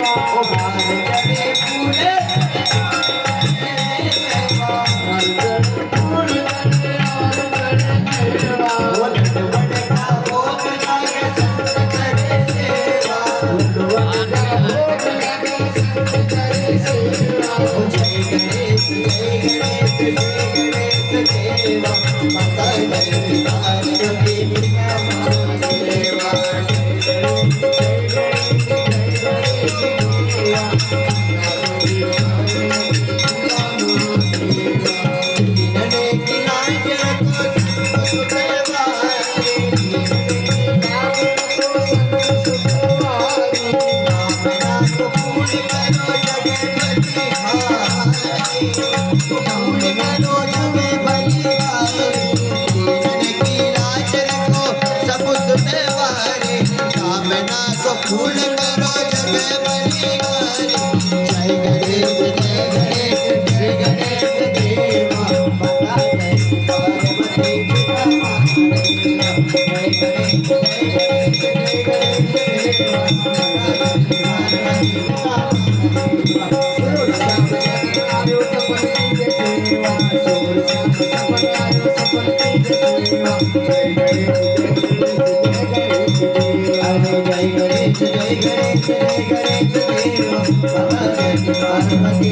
फूल करो जग बलिहारी जय गणेश जय गणेश जय गणेश देवा माता जय पार्वती पिता महादेव जय गणेश जय गणेश जय गणेश देवा माता जय पार्वती पिता जय गणेश जय गणेश जय गणेश देवा माता जय पार्वती